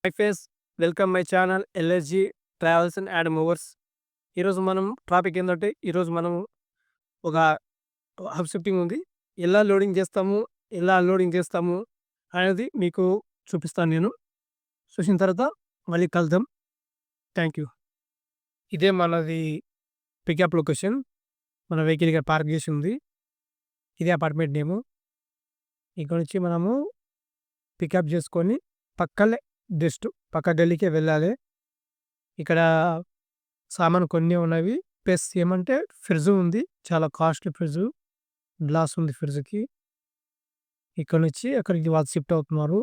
High face welcome my channel LSG travels and movers. ఈరోజు మనం topic ఏంటంటే ఈరోజు మనం ఒక హబ్ షిఫ్టింగ్ ఉంది. ఎలా లోడింగ్ చేస్తాము, ఎలా అన్లోడింగ్ చేస్తాము అనేది మీకు చూపిస్తాను నేను. చూసిన తర్వాత మళ్ళీ కలుద్దాం. Thank you. ఇదే మనది పికప్ లొకేషన్. మన వెహికల్ ఇక్కడ పార్క్ చేసి ఉంది. ఇదే అపార్ట్మెంట్ నేము. ఇక్కడ నుంచి మనము పికప్ చేసుకొని పక్కనే జస్ట్ పక్క గల్లీకే వెళ్ళాలి. ఇక్కడ సామాను కొన్ని ఉన్నవి. ప్లస్ ఏమంటే ఫ్రిడ్జ్ ఉంది. చాలా కాస్ట్‌లీ ఫ్రిడ్జ్. గ్లాస్ ఉంది ఫ్రిడ్జ్‌కి. ఇక్కడ నుంచి అక్కడికి వాళ్ళు షిఫ్ట్ అవుతున్నారు.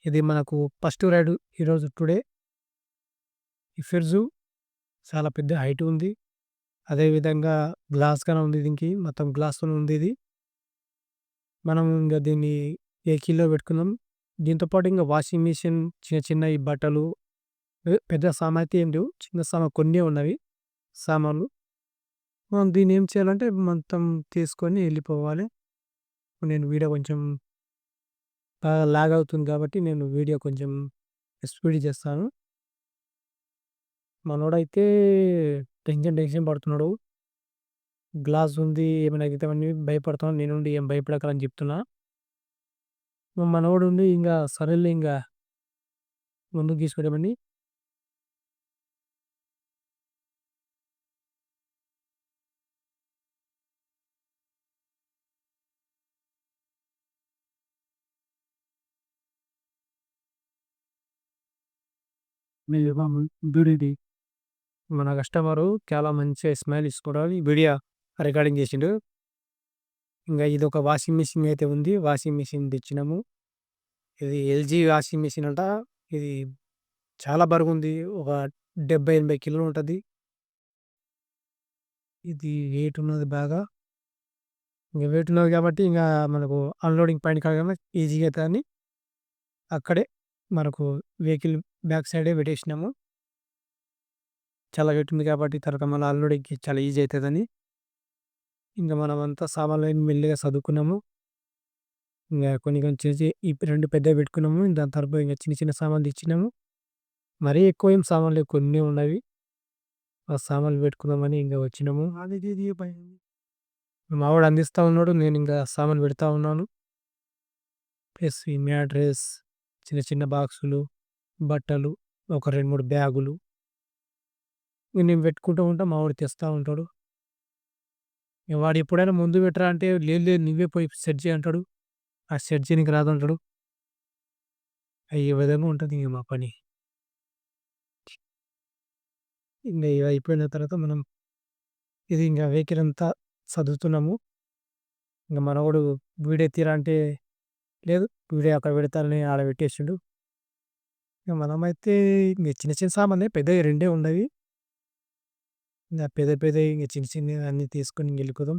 ఇది మనకు ఫస్ట్ రైడ్ ఈరోజు టుడే. ఈ ఫ్రిడ్జు చాలా పెద్ద హైట్ ఉంది. అదే విధంగా గ్లాస్ గాని ఉంది దీనికి. మొత్తం గ్లాస్‌తోని ఉంది ఇది. మనం ఇంగ దీన్ని వెహికల్‌లో పెట్టుకున్నాం. దీంతో పాటు ఇంగ వాషింగ్ మిషన్, చిన్న చిన్నయి బట్టలు, పెద్ద సామాను అయితే ఏం లేవు. చిన్న సామాను కొన్నే ఉన్నవి సామాన్లు. మనం దీన్ని ఏం చేయాలంటే మొత్తం తీసుకొని ఎళ్ళిపోవాలి. నేను వీడియో కొంచెం లాగ్ అవుతుంది కాబట్టి నేను వీడియో కొంచెం స్పీడ్ చేస్తాను. మనోడైతే టెన్షన్ పడుతున్నాడు. గ్లాస్ ఉంది ఏమైనా అయితమని భయపడుతున్నాడు. నేనుండి ఏం భయపడకురా అని చెప్తున్నా. మనోడుండి ఇంగ సరేలే ఇంగ ముందుకు తీసుకెళ్ళమని వీడియోది మన కస్టమరు చాలా మంచిగా స్మైల్ ఇచ్చుకోవడానికి వీడియో రికార్డింగ్ చేసిండు. ఇంగ ఇదొక వాషింగ్ మిషన్ అయితే ఉంది. వాషింగ్ మిషన్ తెచ్చినాము. ఇది ఎల్‌జీ వాషింగ్ మిషన్ అంట. ఇది చాలా బరువుంది. ఒక 70, 80 కిలోలు ఉంటది. ఇది వెయిట్ ఉన్నది బాగా. ఇంగ వెయిట్ ఉన్నది కాబట్టి ఇంగ మనకు అన్‌లోడింగ్ పాయింట్ కాగానే ఈజీగా అయితదని అక్కడే మనకు వెహికల్ బ్యాక్ సైడే పెట్టేసినాము. చాలా వెయిట్ ఉంది కాబట్టి తర్వాత మళ్ళీ అన్‌లోడింగ్‌కి చాలా ఈజీ అయితదని. ఇంగ మనమంతా సామాన్లన్నీ మెల్లిగా సర్దుకున్నాము. ఇంగ కొన్ని కొన్ని ఈ 2 పెద్దవి పెట్టుకున్నాము. దాని తర్వాత ఇంగ చిన్న చిన్న సామాన్లు తెచ్చినాము. మరీ ఎక్కువ ఏం సామాన్లు లేవు కొన్నే ఉన్నవి. ఆ సామాన్లు పెట్టుకుందామని ఇంగ వచ్చినాము. మావోడు అందిస్తా ఉన్నాడు. నేనింక సామాను పెడతా ఉన్నాను. ప్లస్ ఈ మ్యాట్రెస్, చిన్న చిన్న బాక్సులు, బట్టలు, ఒక 2, 3 బ్యాగులు. ఇగ నేను పెట్టుకుంటూ ఉంటా. మావోడు తెస్తా ఉంటాడు. ఇగ వాడు ఎప్పుడైనా ముందు పెట్టరా అంటే, లేదు లేదు నువ్వే పోయి సెట్ చెయి అంటాడు. ఆ సెట్ చేయనీకి రాదంటాడు. ఈ విధంగా ఉంటది ఇంగ మా పని. ఇంగ ఇవి అయిపోయిన తర్వాత మనం ఇది ఇంగ వెహికల్ అంతా సర్దుతున్నాము. ఇంగ మనవోడు వీడియో తీరా అంటే, లేదు వీడియో అక్కడ పెడతానని ఆడ పెట్టేసిండు. ఇగ మనమైతే ఇంగ చిన్న చిన్న సామాన్లే పెద్దయి రెండే ఉన్నవి. ఇంగ పెద్దయి ఇంగ చిన్న చిన్నయి అన్నీ తీసుకొని ఇంగెళ్ళిపోదాం.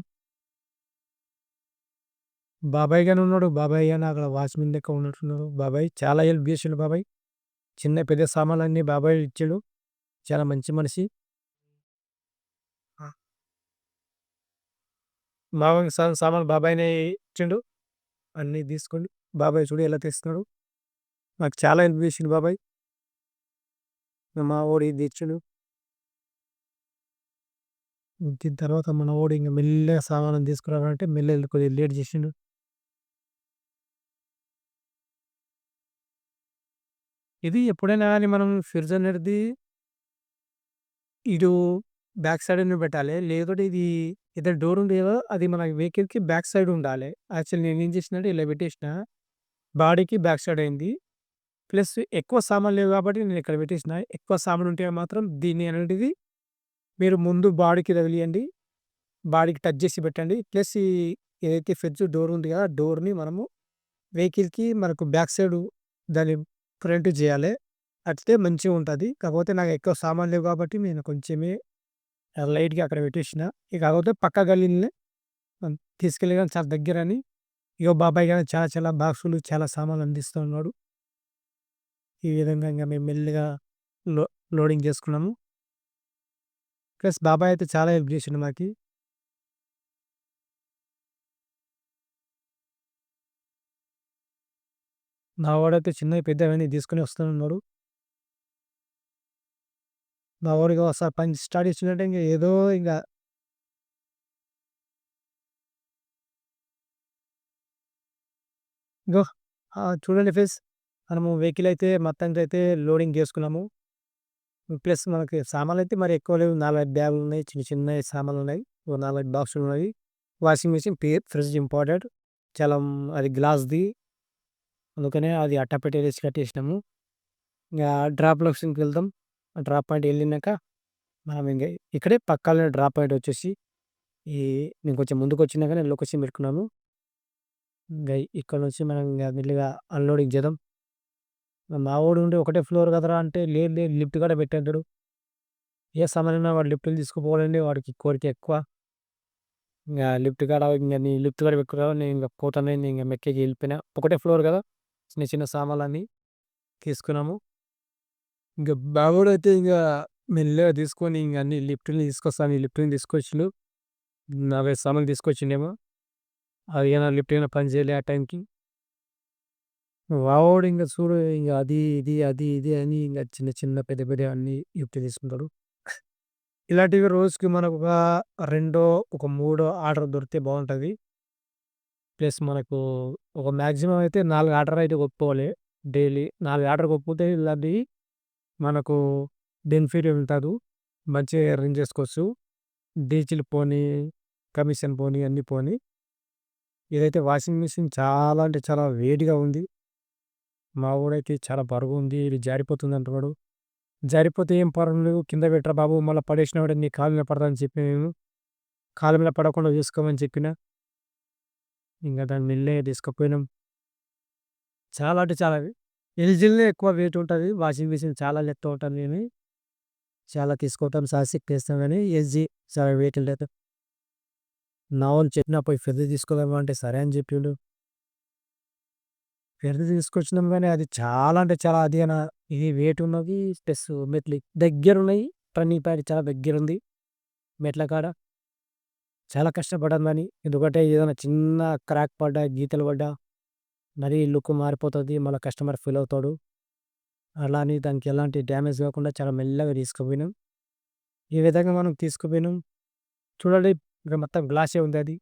బాబాయ్ గాని ఉన్నాడు. బాబాయ్ గాని అక్కడ వాచ్‌మెన్ లెక్క ఉన్నట్టున్నాడు. బాబాయ్ చాలా హెల్ప్ చేసిండు బాబాయ్. చిన్న పెద్ద సామాన్లన్నీ బాబాయ్ ఇచ్చిండు. చాలా మంచి మనిషి. ఆ! మామూలుగా సామాన్లు బాబాయినే ఇచ్చిండు. అన్నీ తీసుకొని బాబాయ్ చూడు ఎలా తెస్తున్నాడు. నాకు చాలా హెల్ప్ చేసిండు బాబాయ్. మా వోడు ఇది తెచ్చిండు. దీని తర్వాత మన వోడు ఇంగ మెల్లగా సామాన్లను తీసుకురావాలంటే మెల్లగా కొద్దిగా లేట్ చేసిండు. ఇది ఎప్పుడైనా గాని మనం ఫ్రిడ్జ్ అనేది ఇటు బ్యాక్ సైడనే పెట్టాలి. లేదంటే ఇది ఏదైతే డోర్ ఉంది కదా! అది మన వెహికల్‌కి బ్యాక్ సైడ్ ఉండాలి. యాక్చువల్లీ నేనేం చేసినంటే ఇలా పెట్టేసిన. బాడీకి బ్యాక్ సైడ్ అయింది. ప్లస్ ఎక్కువ సామాన్లు లేవు కాబట్టి నేను ఇక్కడ పెట్టేసిన. ఎక్కువ సామాను ఉంటే మాత్రం దీన్ని అనేటిది మీరు ముందు బాడీకి తగిలియండి. బాడీకి టచ్ చేసి పెట్టండి. ప్లస్ ఏదైతే ఫ్రిడ్జ్ డోర్ ఉంది కదా! డోర్‌ని మనము వెహికల్‌కి మనకు బ్యాక్ సైడు దాన్ని ఫ్రంట్ చేయాలి. అట్లే మంచిగుంటది. కాకపోతే నాకు ఎక్కువ సామాన్లు లేవు కాబట్టి నేను కొంచెమే లైట్‌గా అక్కడ పెట్టేసిన. ఇక కాకపోతే పక్క గల్లీలనే తీసుకెళ్ళగానే చాలా దగ్గరని ఇగో బాబాయ్ గారు చాలా చాలా బాక్సులు, చాలా సామాన్లు అందిస్తూ ఉన్నాడు. ఈ విధంగా ఇంగ మేము మెల్లిగా లో లోడింగ్ చేసుకున్నాము. ప్లస్ బాబాయ్ అయితే చాలా హెల్ప్ చేసిండు మాకి. మా వాడైతే చిన్నయి, పెద్దయి అన్నీ తీసుకొని వస్తూనే ఉన్నాడు. మా వోడు ఇగ ఒకసారి పని స్టార్ట్ చేసిండంటే ఇంగ ఏదో ఇంగ ఇగో చూడండి ఫ్రెండ్స్, మనము వెహికల్ అయితే మొత్తానికైతే లోడింగ్ చేసుకున్నాము. ప్లస్ మనకి సామాన్లయితే మరి ఎక్కువ లేవు. 4, 5 బ్యాగులున్నాయి. చిన్న చిన్నయి సామాన్లున్నాయి. ఓ 4, 5 బాక్సులున్నయి. Washing machine, fridge important. చాలా అది గ్లాస్‌ది. అందుకనే అది అట్టపెట్టేలేసి కట్టేసినాము. ఇంగా డ్రాప్ లొకేషన్‌కెళ్దాం. డ్రాప్ పాయింట్ ఎళ్ళినాక మనం ఇంగ ఇక్కడే పక్కనే డ్రాప్ పాయింట్ వచ్చేసి ఈ నేను కొంచెం ముందుకొచ్చినాక నేను లొకేషన్ పెట్టుకున్నాను. ఇంగ ఇక్కడ నుంచి మనం ఇంగ మెల్లిగా అన్‌లోడింగ్ చేద్దాం. మా వోడు ఉండి ఒకటే ఫ్లోర్ కదరా అంటే, లేదు లేదు లిఫ్ట్ కాడ పెట్టంటాడు. ఏ సామానైనా వాడు లిఫ్ట్‌లో తీసుకుపోవాలని వాడికి కోరిక ఎక్కువ. ఇంగ లిఫ్ట్ కాడ ఇంగ నీ లిఫ్ట్ కాడ పెట్టుకురా నేను ఇంగ పోతాను ఇంగ మెట్లెక్కి ఎళ్ళిపోయినా. ఒకటే ఫ్లోర్ కదా! చిన్న చిన్న సామాన్లన్నీ తీసుకున్నాము. ఇంక బావోడైతే ఇంగ మెల్లగా తీసుకొని ఇంగ అన్ని లిఫ్ట్‌ని తీసుకొస్తా అని లిఫ్ట్‌ని తీసుకొచ్చిండు. 40 సామాన్లు తీసుకొచ్చిండేమో. అది ఏమైనా లిఫ్ట్ ఏమైనా పని చేయలే ఆ టైంకి. మావోడు ఇంగ చూడు ఇంగ అది, ఇది, అది, ఇది అని ఇంగ చిన్న చిన్న పెద్ద పెద్దయి అన్నీ లిఫ్ట్ తీసుకుంటాడు. ఇలాంటివి రోజుకి మనకొక రెండో, ఒక మూడో ఆర్డర్ దొరికితే బావుంటది. ప్లస్ మనకు ఒక మాక్సిమం అయితే 4 ఆర్డర్ అయితే కొట్టుకోవాలి డైలీ. 4 ఆర్డర్ కొట్టుకుంటే ఇలాంటివి మనకు బెనిఫిట్ ఉంటదు. మంచిగా ఎర్నింగ్ చేసుకోవచ్చు. డీజిల్ పోనీ, కమిషన్ పోనీ అన్నీ పోనీ. ఇదైతే వాషింగ్ మిషన్ చాలా అంటే చాలా వేడిగా ఉంది. మా వోడైతే చాలా బరువుంది. ఇది జారిపోతుంది అంటున్నాడు. జారిపోతే ఏం పర్వాలేదు కింద పెట్టరా బాబు! మళ్ళా పడేసినా కూడా నీ కాలు మీద పడతదని చెప్పిన నేను. కాలు మీద పడకుండా చూసుకోమని చెప్పిన. ఇంగ దాన్ని మెల్లగా తీసుకుపోయినాం. చాలా అంటే చాలా ఎల్జీలనే ఎక్కువ వెయిట్ ఉంటది. వాషింగ్ మిషన్ చాలా లెక్క ఉంటది గానీ, చాలా తీసుకుంటాం సాహసికేస్తాం గానీ, ఎస్‌జీ చాలా వెయిట్ లేదు. నా వోళ్ళు చెప్పినా పోయి ఫెర్రీ తీసుకురామ్మా అంటే సరే అని చెప్పిండు. ఫెర్రీ తీసుకొచ్చినాం గానీ, అది చాలా అంటే చాలా అది ఇది వెయిట్ ఉన్నది. ప్లస్ మెట్లు దగ్గరున్నాయి. టర్నింగ్ పాయింట్ చాలా దగ్గరుంది మెట్ల కాడ. చాలా కష్టపడ్డాను దాన్ని. ఎందుకంటే ఏదైనా చిన్న క్రాక్ పడ్డా, గీతలు పడ్డా మరీ లుక్ మారిపోతది. మళ్ళా కస్టమర్ ఫీల్ అవుతాడు. అలా అని దానికి ఎలాంటి డ్యామేజ్ కాకుండా చాలా మెల్లగా తీసుకుపోయినాం. ఈ విధంగా మనం తీసుకుపోయినాం. చూడండి ఇక మొత్తం గ్లాసే ఉంది అది.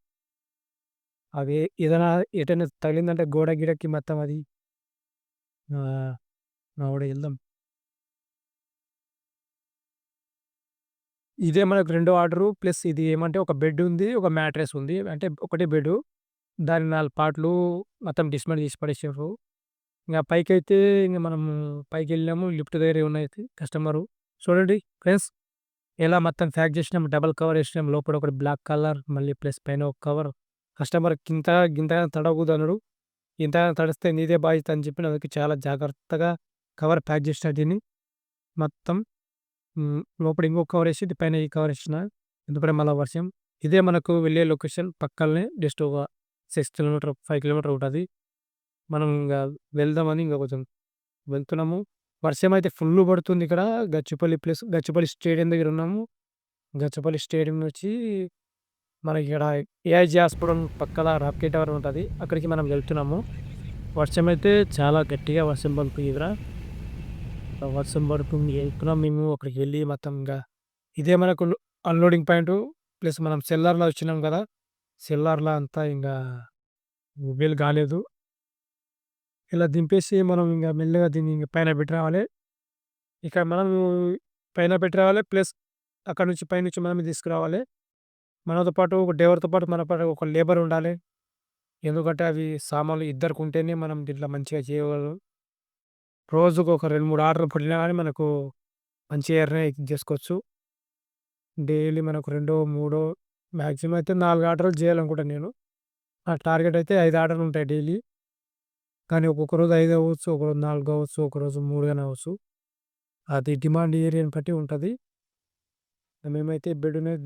అవి ఏదైనా ఎటైనా తగిలిందంటే గోడ గిడకి మొత్తం అది ఆహ్, మా వోడు వెళ్దాం. ఇదే మనకు రెండో ఆర్డరు. ప్లస్ ఇది ఏమంటే ఒక బెడ్ ఉంది. ఒక మ్యాట్రెస్ ఉంది. అంటే ఒకటే బెడ్డు. దాన్ని 4 పార్ట్‌లు మొత్తం డిస్‌మెంట్ చేసి పడేసిండ్రు. ఇంగ పైకైతే ఇంగ మనము పైకెళ్ళాము. లిఫ్ట్ దగ్గర ఉన్నాయి కస్టమరు. చూడండి ఫ్రెండ్స్ ఎలా మొత్తం ప్యాక్ చేసినాం. డబుల్ కవర్ ఏసినాం. లోపల ఒకటి బ్లాక్ కలర్ మళ్ళీ ప్లస్ పైన ఒక కవర్. కస్టమర్ గింతగానం తడవకూడదన్నాడు. ఇంతగానం తడిస్తే నీదే బాధ్యత అని చెప్పిన. అందుకే చాలా జాగ్రత్తగా కవర్ ప్యాక్ చేసిన దీన్ని మొత్తం. లోపల ఇంకో కవరేసి పైన ఈ కవరేసిన. ఎందుకంటే మళ్ళా వర్షం. ఇదే మనకు వెళ్ళే లొకేషన్ పక్కలనే జస్ట్ ఒక 6 కిలోమీటర్, 5 కిలోమీటర్ ఉంటది. మనం ఇంగ వెళ్దామని ఇంగ కొంచెం వెళ్తున్నాము. వర్షమైతే ఫుల్లు పడుతుంది ఇక్కడ. గచ్చిపల్లి స్టేడియం దగ్గర ఉన్నాము. గచ్చిపల్లి స్టేడియం నుంచి మనకిక్కడ ఏఐజీ హాస్పిటల్ పక్కల రాప్‌కి టవర్ ఉంటది. అక్కడికి మనం వెళ్తున్నాము. వర్షమైతే చాలా గట్టిగా వర్షం పడుతుంది ఇక్కడ. వర్షం పడుతుంది. వెళ్తున్నాం మేము అక్కడికి వెళ్లి మొత్తం ఇదే మనకు అన్‌లోడింగ్ పాయింటు. ప్లస్ మనం సెల్లార్‌లో వచ్చినాం కదా! సెల్లార్‌లో అంతా ఇంగా వీలు కాలేదు. ఇలా దింపేసి మనం ఇంగ మెల్లగా దీన్ని ఇంగ పైన పెట్టి రావాలి. ఇక మనము పైన పెట్టి రావాలి. ప్లస్ అక్కడి నుంచి పైనుంచి మనమే తీసుకురావాలి. మనతో పాటు ఒక డ్రైవర్‌తో పాటు మన పాటు ఒక లేబర్ ఉండాలి. ఎందుకంటే అవి సామాన్లు ఇద్దరికుంటేనే మనం దీంట్లో మంచిగా చేయగలం. రోజుకు ఒక 2, 3 ఆర్డర్‌లు పడినా గాని మనకు మంచిగా ఎర్న్ చేసుకోవచ్చు. డైలీ మనకు రెండో, మూడో మాక్సిమం అయితే 4 ఆర్డర్‌లు చేయాలనుకుంటా నేను. నా టార్గెట్ అయితే 5 ఆర్డర్‌లు ఉంటాయి డైలీ. కానీ ఒక్కొక్క రోజు 5 అవ్వచ్చు, ఒకరోజు 4 అవ్వచ్చు, ఒకరోజు 3 గాని అవ్వచ్చు. అది డిమాండ్ ఏరియాని బట్టి ఉంటది. మేమైతే బెడ్ మీద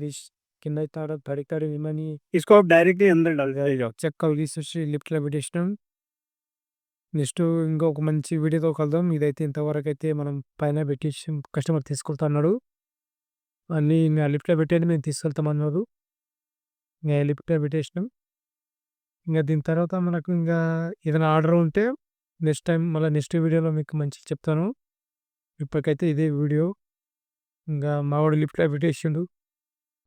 కిందయితే ఆడ తడి విమని इसको आप डायरेक्टली अंदर डाल जाओ చెక్కలు తీసేసి లిఫ్ట్‌లో పెట్టేసినాం. నెక్స్ట్ ఇంకొక మంచి వీడియోతో కలుద్దాం. ఇదైతే ఇంతవరకైతే మనం పైన పెట్టేసి కస్టమర్ తీసుకెళ్తా అన్నాడు. అన్నీ ఇంగ లిఫ్ట్‌లో పెట్టేయండి మేము తీసుకెళ్తామన్నారు. ఇంగ లిఫ్ట్‌లో పెట్టేసినాం. ఇంగ దీని తర్వాత మనకు ఇంగా ఏదైనా ఆర్డర్ ఉంటే నెక్స్ట్ టైమ్ మళ్ళా నెక్స్ట్ వీడియోలో మీకు మంచిగా చెప్తాను. ఇప్పటికైతే ఇదే వీడియో. ఇంగా మావోడు లిఫ్ట్‌లో పెట్టేసిండు.